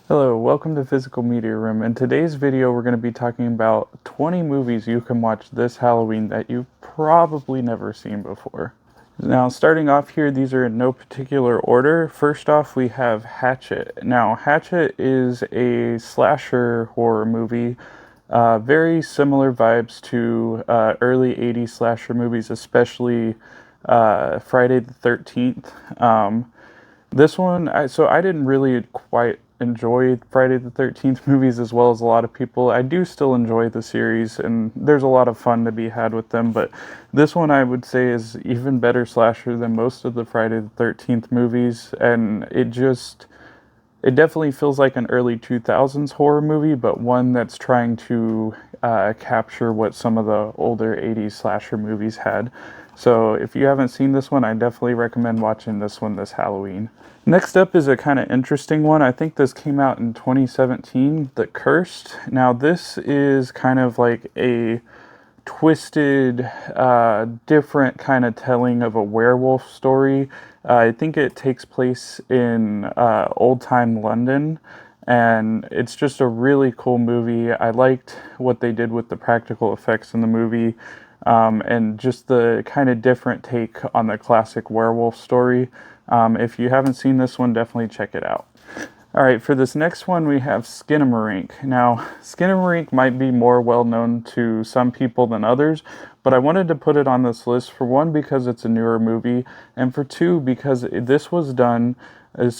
Hello, welcome to Physical Media Room. In today's video, we're going to be talking about 20 movies you can watch this Halloween that you've probably never seen before. Now, starting off here, these are in no particular order. First off, we have Hatchet. Now, Hatchet is a slasher horror movie. Very similar vibes to early 80s slasher movies, especially Friday the 13th. This one, I didn't really quite enjoy Friday the 13th movies as well as a lot of people. I do still enjoy the series, and there's a lot of fun to be had with them, but this one I would say is even better slasher than most of the Friday the 13th movies, and it definitely feels like an early 2000s horror movie, but one that's trying to capture what some of the older 80s slasher movies had. So if you haven't seen this one, I definitely recommend watching this one this Halloween. Next up is a kind of interesting one. I think this came out in 2017, The Cursed. Now this is kind of like a twisted, different kind of telling of a werewolf story. I think it takes place in old time London, and it's just a really cool movie. I liked what they did with the practical effects in the movie, and just the kind of different take on the classic werewolf story. If you haven't seen this one, definitely check it out. All right, for this next one, we have Skinamarink. Now, Skinamarink might be more well known to some people than others, but I wanted to put it on this list for one, because it's a newer movie, and for two, because this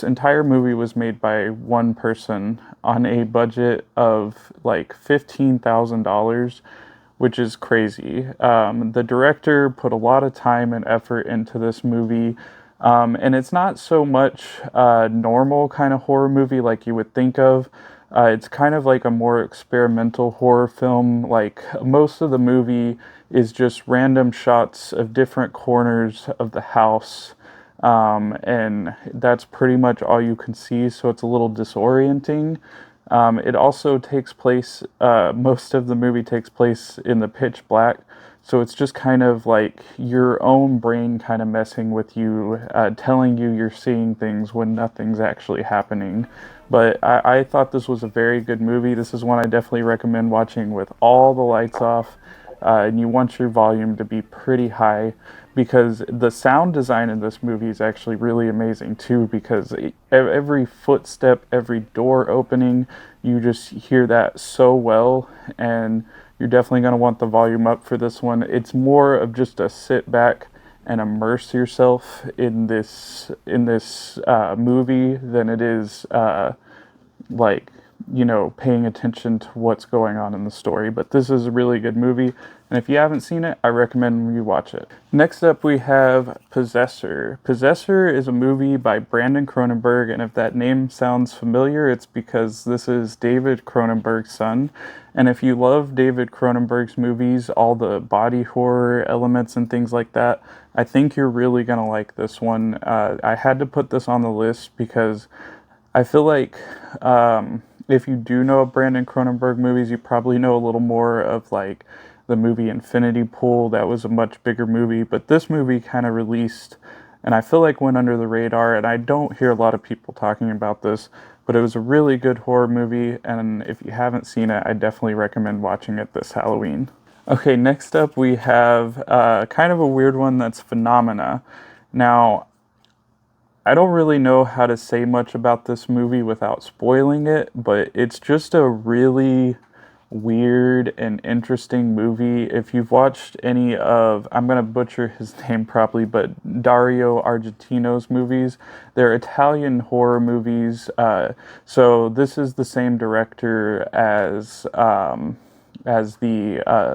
entire movie was made by one person on a budget of like $15,000, which is crazy. The director put a lot of time and effort into this movie. And it's not so much a normal kind of horror movie like you would think of. It's kind of like a more experimental horror film. Like most of the movie is just random shots of different corners of the house. And that's pretty much all you can see, so it's a little disorienting. It also takes place, most of the movie takes place in the pitch black. So it's just kind of like your own brain kind of messing with you, telling you you're seeing things when nothing's actually happening. But I thought this was a very good movie. This is one I definitely recommend watching with all the lights off. And you want your volume to be pretty high, because the sound design in this movie is actually really amazing too, because every footstep, every door opening, you just hear that so well, and you're definitely going to want the volume up for this one. It's more of just a sit back and immerse yourself in this movie than it is like, paying attention to what's going on in the story. But this is a really good movie, and if you haven't seen it, I recommend you watch it. Next up, we have Possessor. Possessor is a movie by Brandon Cronenberg, and if that name sounds familiar, it's because this is David Cronenberg's son. And if you love David Cronenberg's movies, all the body horror elements and things like that, I think you're really gonna like this one. I had to put this on the list because I feel like if you do know of Brandon Cronenberg movies, you probably know a little more of like the movie Infinity Pool. That was a much bigger movie, but this movie kind of released, and I feel like went under the radar, and I don't hear a lot of people talking about this, but it was a really good horror movie, and if you haven't seen it, I definitely recommend watching it this Halloween. Okay, next up we have kind of a weird one, that's Phenomena. Now, I don't really know how to say much about this movie without spoiling it, but it's just a really weird and interesting movie. If you've watched any of, I'm going to butcher his name probably, but Dario Argentino's movies, they're Italian horror movies. So this is the same director as the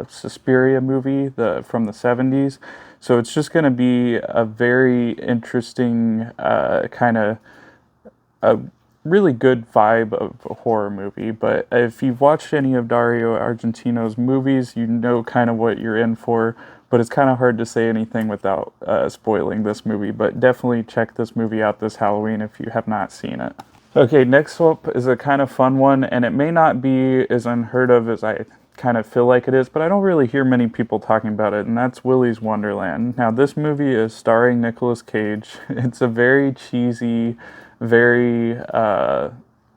Suspiria movie, from the 70s. So it's just going to be a very interesting kind of a really good vibe of a horror movie. But if you've watched any of Dario Argentino's movies, you know kind of what you're in for. But it's kind of hard to say anything without spoiling this movie. But definitely check this movie out this Halloween if you have not seen it. Okay, next up is a kind of fun one, and it may not be as unheard of as I kind of feel like it is, but I don't really hear many people talking about it, and that's Willy's Wonderland. Now, this movie is starring Nicolas Cage. It's a very cheesy, very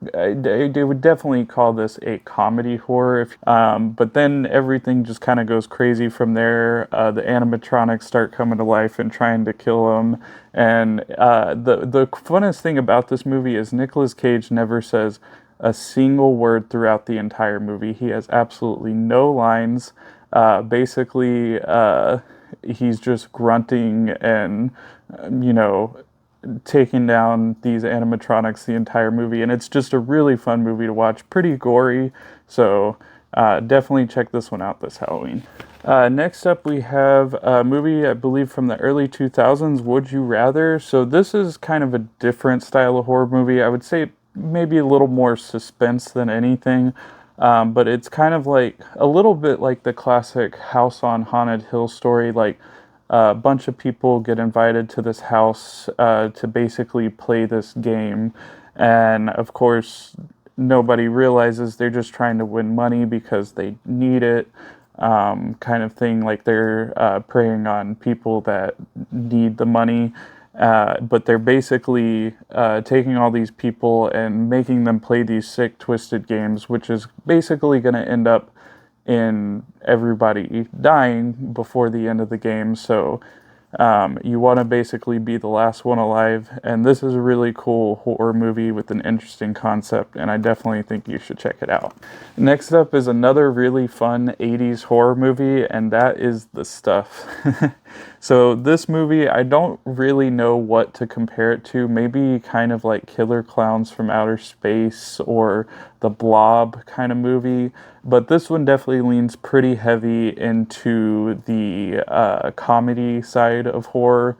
they would definitely call this a comedy horror. But then everything just kind of goes crazy from there. The animatronics start coming to life and trying to kill him. And the funnest thing about this movie is Nicolas Cage never says a single word throughout the entire movie. He has absolutely no lines. Basically, he's just grunting and, you know, taking down these animatronics the entire movie, and it's just a really fun movie to watch. Pretty gory, so definitely check this one out this Halloween. Next up, we have a movie, I believe, from the early 2000s, Would You Rather? So this is kind of a different style of horror movie. I would say maybe a little more suspense than anything. But it's kind of like a little bit like the classic House on Haunted Hill story. Like a bunch of people get invited to this house to basically play this game. And of course, nobody realizes they're just trying to win money because they need it. Kind of thing, like they're preying on people that need the money. But they're basically taking all these people and making them play these sick, twisted games, which is basically going to end up in everybody dying before the end of the game. So you want to basically be the last one alive. And this is a really cool horror movie with an interesting concept, and I definitely think you should check it out. Next up is another really fun 80s horror movie, and that is The Stuff. So this movie, I don't really know what to compare it to. Maybe kind of like Killer Clowns from Outer Space or The Blob kind of movie. But this one definitely leans pretty heavy into the comedy side of horror.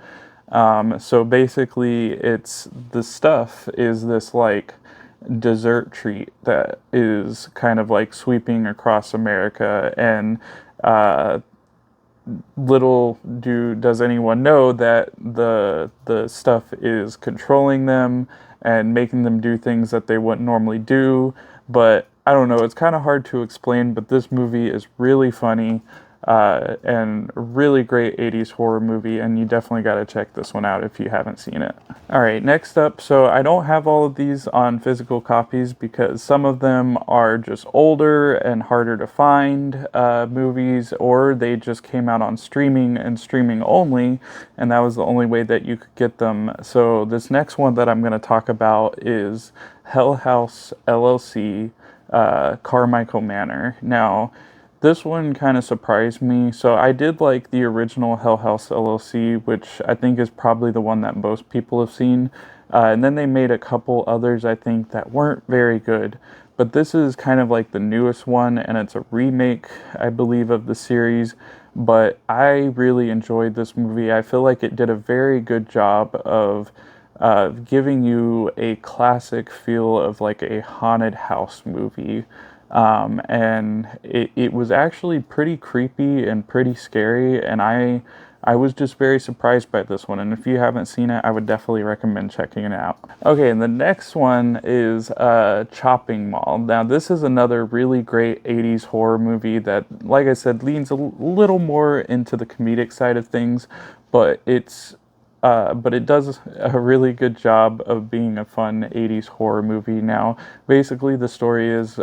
So basically, it's The Stuff is this like dessert treat that is kind of like sweeping across America, and little does anyone know that the stuff is controlling them and making them do things that they wouldn't normally do. But I don't know, it's kind of hard to explain, but this movie is really funny and a really great 80s horror movie, and you definitely got to check this one out if you haven't seen it. All right, next up, so I don't have all of these on physical copies because some of them are just older and harder to find movies, or they just came out on streaming and streaming only, and that was the only way that you could get them. So this next one that I'm going to talk about is Hell House LLC, Carmichael Manor. Now, this one kind of surprised me. So I did like the original Hell House LLC, which I think is probably the one that most people have seen. And then they made a couple others, I think, that weren't very good. But this is kind of like the newest one, and it's a remake, I believe, of the series. But I really enjoyed this movie. I feel like it did a very good job of giving you a classic feel of like a haunted house movie. And it was actually pretty creepy and pretty scary, and I was just very surprised by this one, and if you haven't seen it, I would definitely recommend checking it out. Okay, and the next one is Chopping Mall. Now, this is another really great 80s horror movie that, like I said, leans a little more into the comedic side of things, but it does a really good job of being a fun 80s horror movie. Now, basically, the story is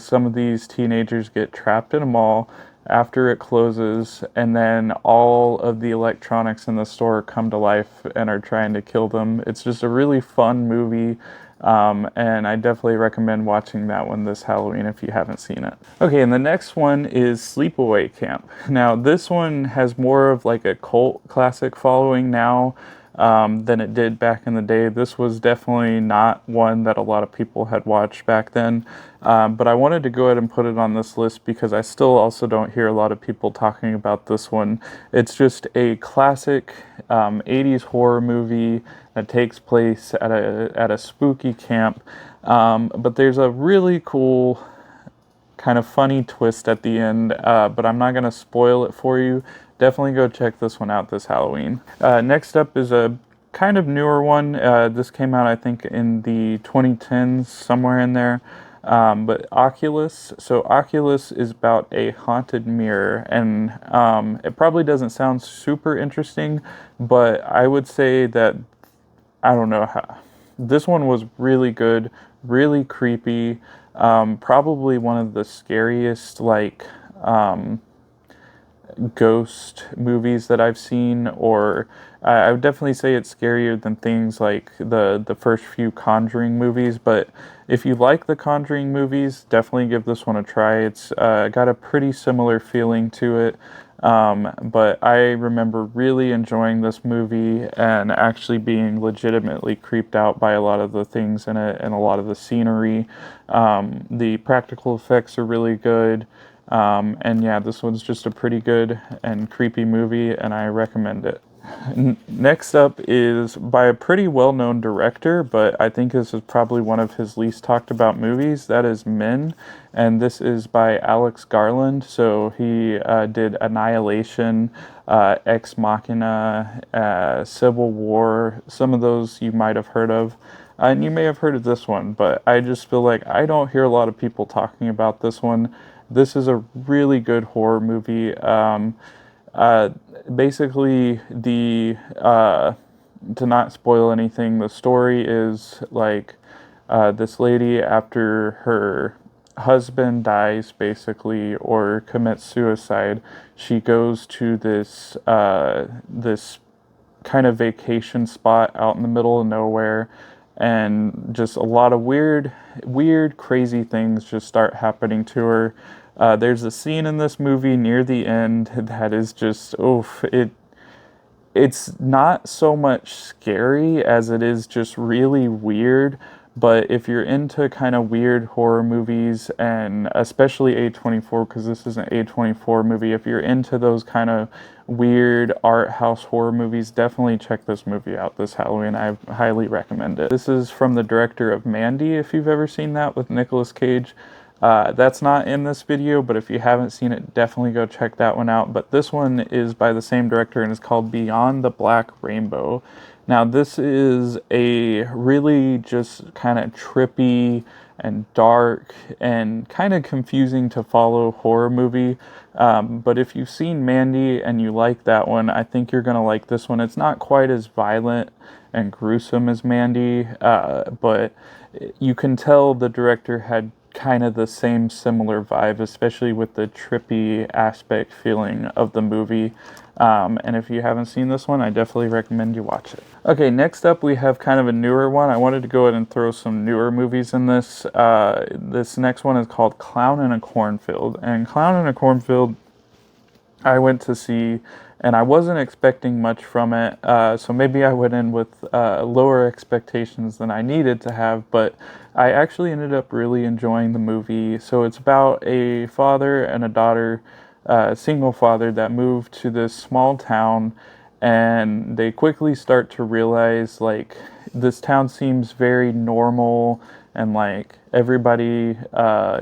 some of these teenagers get trapped in a mall after it closes, and then all of the electronics in the store come to life and are trying to kill them. It's just a really fun movie. And I definitely recommend watching that one this Halloween if you haven't seen it. Okay, and the next one is Sleepaway Camp. Now, this one has more of like a cult classic following now than it did back in the day. This was definitely not one that a lot of people had watched back then. But I wanted to go ahead and put it on this list because I still also don't hear a lot of people talking about this one. It's just a classic 80s horror movie that takes place at a spooky camp. But there's a really cool kind of funny twist at the end, but I'm not going to spoil it for you. Definitely go check this one out this Halloween. Next up is a kind of newer one. This came out, I think, in the 2010s, somewhere in there. But Oculus. So Oculus is about a haunted mirror, and it probably doesn't sound super interesting, but I would say that, I don't know how. This one was really good, really creepy. Probably one of the scariest, like, ghost movies that I've seen, or I would definitely say it's scarier than things like the first few Conjuring movies. But if you like the Conjuring movies, definitely give this one a try. It's got a pretty similar feeling to it. But I remember really enjoying this movie and actually being legitimately creeped out by a lot of the things in it and a lot of the scenery. The practical effects are really good. And yeah, this one's just a pretty good and creepy movie, and I recommend it. Next up is by a pretty well-known director, but I think this is probably one of his least talked about movies. That is Men, and this is by Alex Garland. So he did Annihilation, Ex Machina, Civil War. Some of those you might have heard of. And you may have heard of this one, but I just feel like I don't hear a lot of people talking about this one. This is a really good horror movie. Uh, Basically, to not spoil anything, the story is like this lady, after her husband dies, basically, or commits suicide, she goes to this kind of vacation spot out in the middle of nowhere, and just a lot of weird, crazy things just start happening to her. There's a scene in this movie near the end that is just, oof, it's not so much scary as it is just really weird. But if you're into kind of weird horror movies, and especially A24, because this is an A24 movie, if you're into those kind of weird art house horror movies, definitely check this movie out this Halloween. I highly recommend it. This is from the director of Mandy, if you've ever seen that, with Nicolas Cage. That's not in this video, but if you haven't seen it, definitely go check that one out. But this one is by the same director and is called Beyond the Black Rainbow. Now, this is a really just kind of trippy and dark and kind of confusing to follow horror movie. But if you've seen Mandy and you like that one, I think you're going to like this one. It's not quite as violent and gruesome as Mandy, but you can tell the director had kind of the same similar vibe, especially with the trippy aspect feeling of the movie. And if you haven't seen this one, I definitely recommend you watch it. Okay, next up we have kind of a newer one. I wanted to go ahead and throw some newer movies in this. This next one is called Clown in a Cornfield. And Clown in a Cornfield, I went to see, and I wasn't expecting much from it, so maybe I went in with lower expectations than I needed to have, but I actually ended up really enjoying the movie. So it's about a father and a daughter, single father, that moved to this small town, and they quickly start to realize, like, this town seems very normal, and like everybody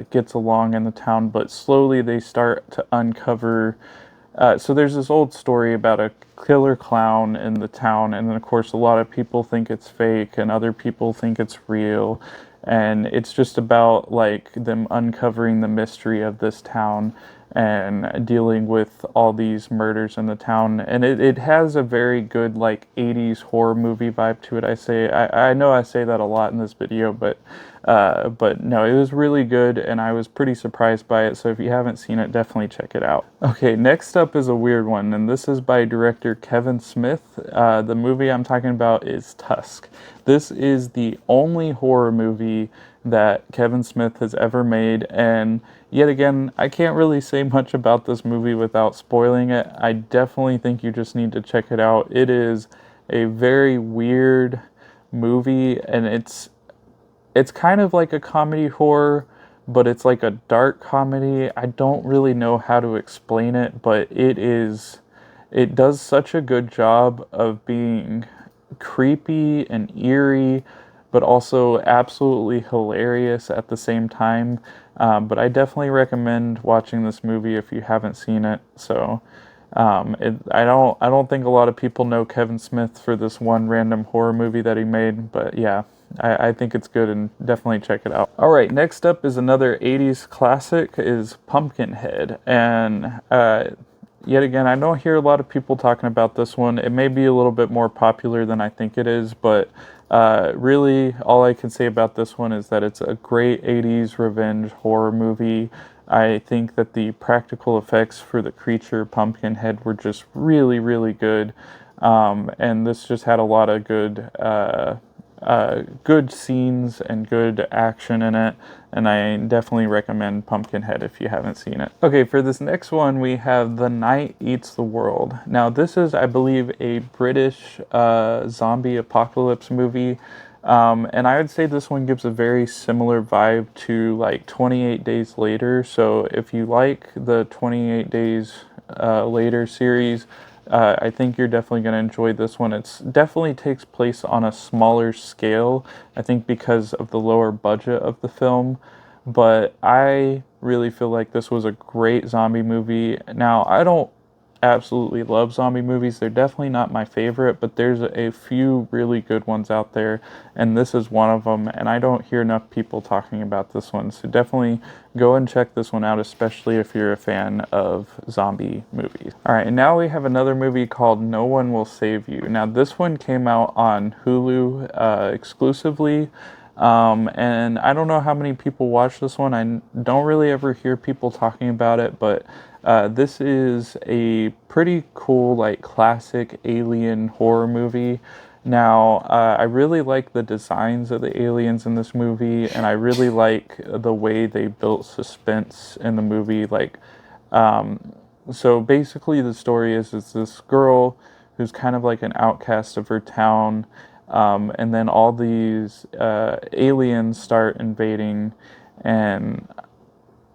gets along in the town, but slowly they start to uncover. So there's this old story about a killer clown in the town, and then of course a lot of people think it's fake, and other people think it's real, and it's just about like them uncovering the mystery of this town and dealing with all these murders in the town. And it has a very good like 80s horror movie vibe to it. I know I say that a lot in this video, but no, it was really good, and I was pretty surprised by it. So if you haven't seen it, definitely check it out. Okay, next up is a weird one, and this is by director Kevin Smith. The movie I'm talking about is Tusk. This is the only horror movie that Kevin Smith has ever made, and yet again, I can't really say much about this movie without spoiling it. I definitely think you just need to check it out. It is a very weird movie, and it's kind of like a comedy horror, but it's like a dark comedy. I don't really know how to explain it, but it does such a good job of being creepy and eerie, but also absolutely hilarious at the same time. But I definitely recommend watching this movie if you haven't seen it. So I don't think a lot of people know Kevin Smith for this one random horror movie that he made, but yeah, I think it's good, and definitely check it out. All right, next up is another 80s classic, is Pumpkinhead. And yet again, I don't hear a lot of people talking about this one. It may be a little bit more popular than I think it is, but Really, all I can say about this one is that it's a great 80s revenge horror movie. I think that the practical effects for the creature Pumpkinhead were just really, really good. And this just had a lot of good scenes and good action in it, and I definitely recommend Pumpkinhead if you haven't seen it. Okay, for this next one, we have The Night Eats the World. Now, this is, I believe, a British zombie apocalypse movie. And I would say this one gives a very similar vibe to like 28 Days Later. So if you like the 28 Days Later series, I think you're definitely going to enjoy this one. It's definitely takes place on a smaller scale, I think because of the lower budget of the film. But I really feel like this was a great zombie movie. Now, I don't absolutely love zombie movies. They're definitely not my favorite, but there's a few really good ones out there, and this is one of them, and I don't hear enough people talking about this one, so definitely go and check this one out, especially if you're a fan of zombie movies. Alright, and now we have another movie called No One Will Save You. Now, this one came out on Hulu exclusively. And I don't know how many people watch this one. I don't really ever hear people talking about it, but this is a pretty cool, like, classic alien horror movie. Now, I really like the designs of the aliens in this movie, and I really like the way they built suspense in the movie. Like, so basically, the story is this girl who's kind of like an outcast of her town, and then all these aliens start invading, and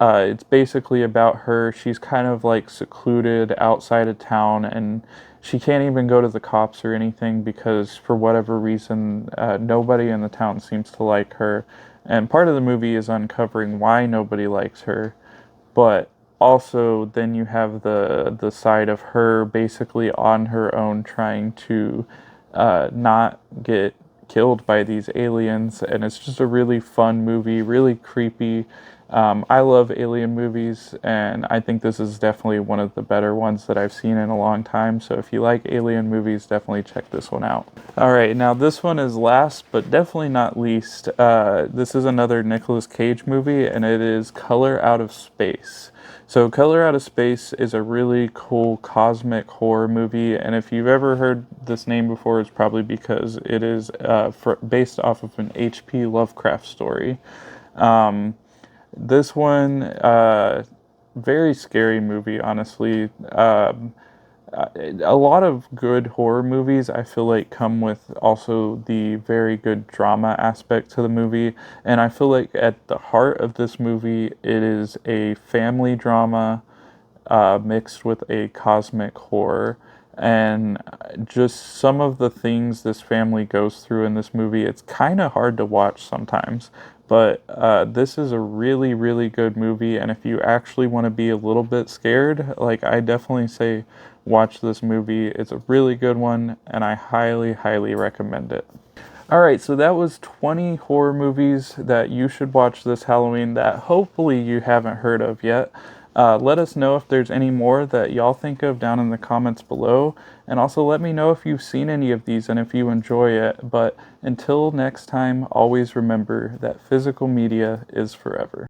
it's basically about her. She's kind of like secluded outside of town, and she can't even go to the cops or anything because, for whatever reason, nobody in the town seems to like her. And part of the movie is uncovering why nobody likes her, but also then you have the side of her basically on her own trying to not get killed by these aliens, and it's just a really fun movie, really creepy. I love alien movies, and I think this is definitely one of the better ones that I've seen in a long time. So if you like alien movies, definitely check this one out. All right, now this one is last but definitely not least. This is another Nicolas Cage movie, and it is Color Out of Space. So Color Out of Space is a really cool cosmic horror movie, and if you've ever heard this name before, it's probably because it is based off of an H.P. Lovecraft story. This one, very scary movie, honestly. A lot of good horror movies, I feel like, come with also the very good drama aspect to the movie. And I feel like at the heart of this movie, it is a family drama mixed with a cosmic horror. And just some of the things this family goes through in this movie, it's kind of hard to watch sometimes. But this is a really, really good movie. And if you actually want to be a little bit scared, like, I definitely say watch this movie. It's a really good one, and I highly, highly recommend it. Alright, so that was 20 horror movies that you should watch this Halloween that hopefully you haven't heard of yet. Let us know if there's any more that y'all think of down in the comments below. And also let me know if you've seen any of these and if you enjoy it. But until next time, always remember that physical media is forever.